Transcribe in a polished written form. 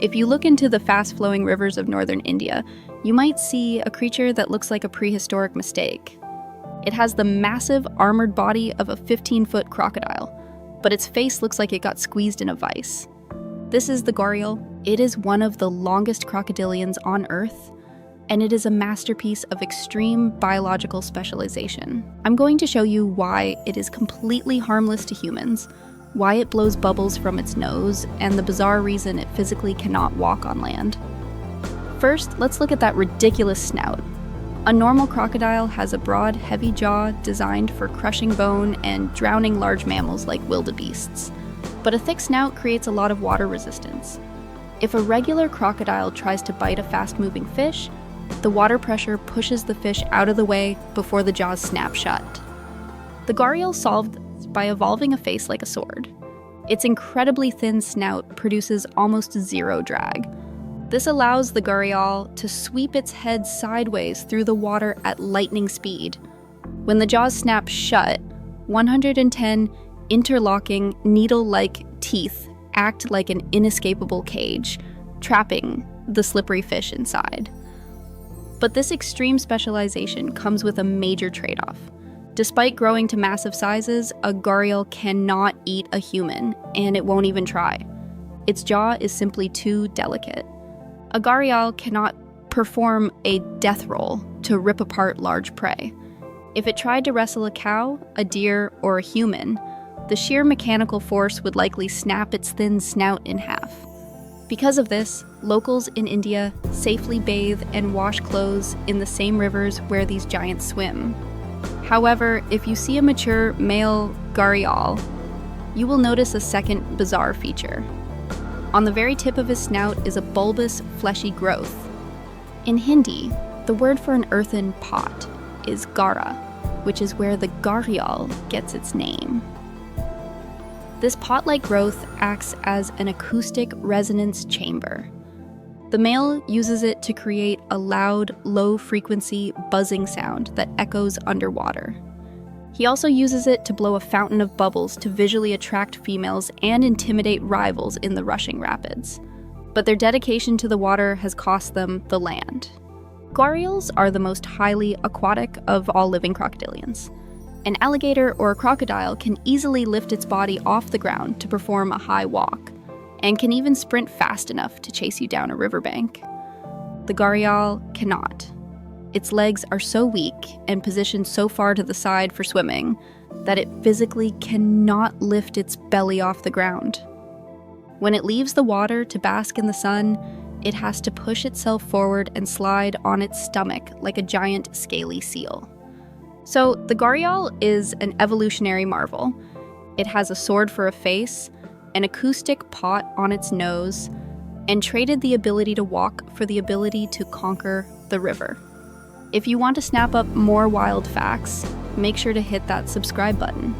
If you look into the fast-flowing rivers of northern India, you might see a creature that looks like a prehistoric mistake. It has the massive armored body of a 15-foot crocodile, but its face looks like it got squeezed in a vice. This is the Gharial. It is one of the longest crocodilians on Earth, and it is a masterpiece of extreme biological specialization. I'm going to show you why it is completely harmless to humans, why it blows bubbles from its nose, and the bizarre reason it physically cannot walk on land. First, let's look at that ridiculous snout. A normal crocodile has a broad, heavy jaw designed for crushing bone and drowning large mammals like wildebeests. But a thick snout creates a lot of water resistance. If a regular crocodile tries to bite a fast-moving fish, the water pressure pushes the fish out of the way before the jaws snap shut. The Gharial solved this by evolving a face like a sword. Its incredibly thin snout produces almost zero drag. This allows the Gharial to sweep its head sideways through the water at lightning speed. When the jaws snap shut, 110 interlocking, needle-like teeth act like an inescapable cage, trapping the slippery fish inside. But this extreme specialization comes with a major trade-off. Despite growing to massive sizes, a Gharial cannot eat a human, and it won't even try. Its jaw is simply too delicate. A Gharial cannot perform a death roll to rip apart large prey. If it tried to wrestle a cow, a deer, or a human, the sheer mechanical force would likely snap its thin snout in half. Because of this, locals in India safely bathe and wash clothes in the same rivers where these giants swim. However, if you see a mature male Gharial, you will notice a second bizarre feature. On the very tip of his snout is a bulbous, fleshy growth. In Hindi, the word for an earthen pot is gara, which is where the Gharial gets its name. This pot-like growth acts as an acoustic resonance chamber. The male uses it to create a loud, low-frequency buzzing sound that echoes underwater. He also uses it to blow a fountain of bubbles to visually attract females and intimidate rivals in the rushing rapids. But their dedication to the water has cost them the land. Gharials are the most highly aquatic of all living crocodilians. An alligator or a crocodile can easily lift its body off the ground to perform a high walk, and can even sprint fast enough to chase you down a riverbank. The Gharial cannot. Its legs are so weak and positioned so far to the side for swimming that it physically cannot lift its belly off the ground. When it leaves the water to bask in the sun, it has to push itself forward and slide on its stomach like a giant scaly seal. So the Gharial is an evolutionary marvel. It has a sword for a face, an acoustic pot on its nose, and traded the ability to walk for the ability to conquer the river. If you want to snap up more wild facts, make sure to hit that subscribe button.